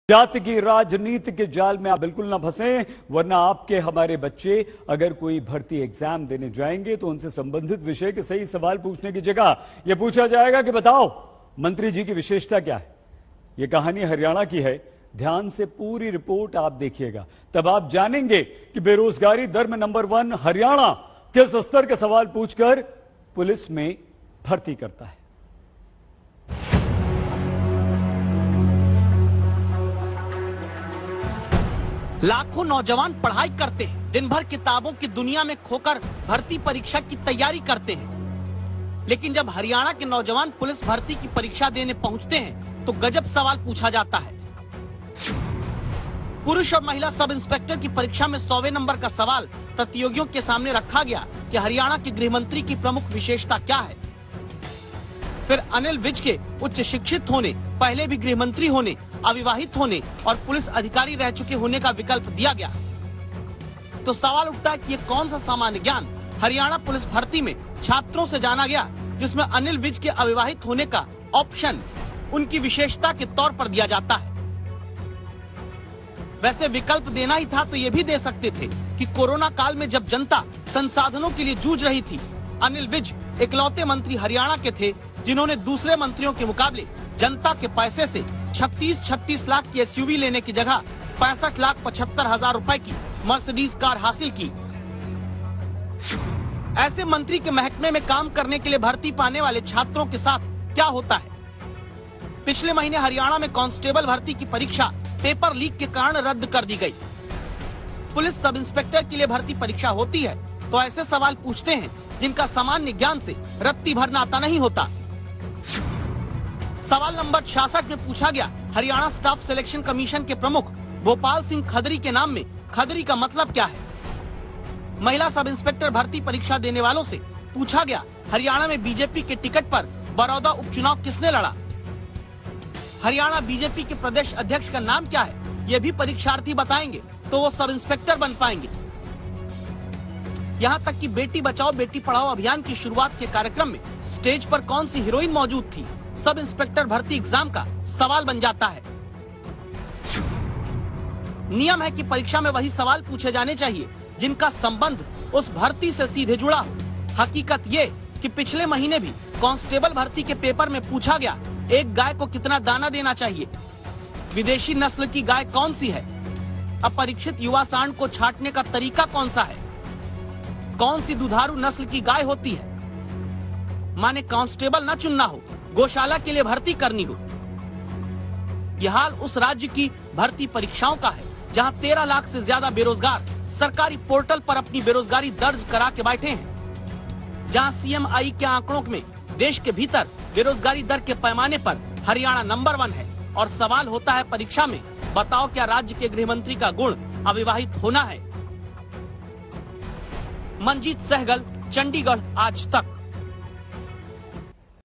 जाति की राजनीति के जाल में आप बिल्कुल ना फंसें, वरना आपके हमारे बच्चे अगर कोई भर्ती एग्जाम देने जाएंगे तो उनसे संबंधित विषय के सही सवाल पूछने की जगह यह पूछा जाएगा कि बताओ मंत्री जी की विशेषता क्या है। यह कहानी हरियाणा की है। ध्यान से पूरी रिपोर्ट आप देखिएगा, तब आप जानेंगे कि बेरोजगारी दर में नंबर 1 हरियाणा किस स्तर के सवाल पूछकर पुलिस में भर्ती करता है। लाखों नौजवान पढ़ाई करते हैं, दिन भर किताबों की दुनिया में खोकर भर्ती परीक्षा की तैयारी करते हैं। लेकिन जब हरियाणा के नौजवान पुलिस भर्ती की परीक्षा देने पहुंचते हैं तो गजब सवाल पूछा जाता है। पुरुष और महिला सब इंस्पेक्टर की परीक्षा में 100वें नंबर का सवाल प्रतियोगियों के सामने रखा गया कि हरियाणा के गृह मंत्री की प्रमुख विशेषता क्या है। फिर अनिल विज के उच्च शिक्षित होने, पहले भी गृह मंत्री होने, अविवाहित होने और पुलिस अधिकारी रह चुके होने का विकल्प दिया गया। तो सवाल उठता है कि ये कौन सा सामान्य ज्ञान हरियाणा पुलिस भर्ती में छात्रों से जाना गया, जिसमें अनिल विज के अविवाहित होने का ऑप्शन उनकी विशेषता के तौर पर दिया जाता है। वैसे विकल्प देना ही था तो ये भी दे सकते थे कि कोरोना काल में जब जनता संसाधनों के लिए जूझ रही थी, अनिल विज इकलौते मंत्री हरियाणा के थे जिन्होंने दूसरे मंत्रियों के मुकाबले जनता के पैसे से 36 लाख की एसयूवी लेने की जगह 65,75,000 रुपए की मर्सिडीज कार हासिल की। ऐसे मंत्री के महकमे में काम करने के लिए भर्ती पाने वाले छात्रों के साथ क्या होता है। पिछले महीने हरियाणा में कांस्टेबल भर्ती की परीक्षा पेपर लीक के कारण रद्द कर दी गई। पुलिस सब इंस्पेक्टर के लिए भर्ती परीक्षा होती है तो ऐसे सवाल पूछते हैं जिनका सामान्य ज्ञान से रत्ती भर नाता नहीं होता। सवाल नंबर 66 में पूछा गया, हरियाणा स्टाफ सिलेक्शन कमीशन के प्रमुख भोपाल सिंह खदरी के नाम में खदरी का मतलब क्या है। महिला सब इंस्पेक्टर भर्ती परीक्षा देने वालों से पूछा गया, हरियाणा में बीजेपी के टिकट पर बड़ौदा उपचुनाव किसने लड़ा। हरियाणा बीजेपी के प्रदेश अध्यक्ष का नाम क्या है, ये भी परीक्षार्थी बताएंगे तो वो सब इंस्पेक्टर बन पाएंगे। यहाँ तक कि बेटी बचाओ बेटी पढ़ाओ अभियान की शुरुआत के कार्यक्रम में स्टेज पर कौन सी हीरोइन मौजूद थी, सब इंस्पेक्टर भर्ती एग्जाम का सवाल बन जाता है। नियम है कि परीक्षा में वही सवाल पूछे जाने चाहिए जिनका संबंध उस भर्ती से सीधे जुड़ा हो। हकीकत ये कि पिछले महीने भी कांस्टेबल भर्ती के पेपर में पूछा गया, एक गाय को कितना दाना देना चाहिए, विदेशी नस्ल की गाय कौन सी है, अपरिचित युवा सांड को छांटने का तरीका कौन सा है, कौन सी दुधारू नस्ल की गाय होती है। माने कांस्टेबल न चुनना हो, गौशाला के लिए भर्ती करनी हो। यह हाल उस राज्य की भर्ती परीक्षाओं का है जहां 13 लाख से ज्यादा बेरोजगार सरकारी पोर्टल पर अपनी बेरोजगारी दर्ज करा के बैठे हैं। जहां सीएमआई के आंकड़ों में देश के भीतर बेरोजगारी दर के पैमाने पर हरियाणा नंबर 1 है और सवाल होता है परीक्षा में, बताओ क्या राज्य के गृह मंत्री का गुण अविवाहित होना है। मंजीत सहगल, चंडीगढ़, आज तक।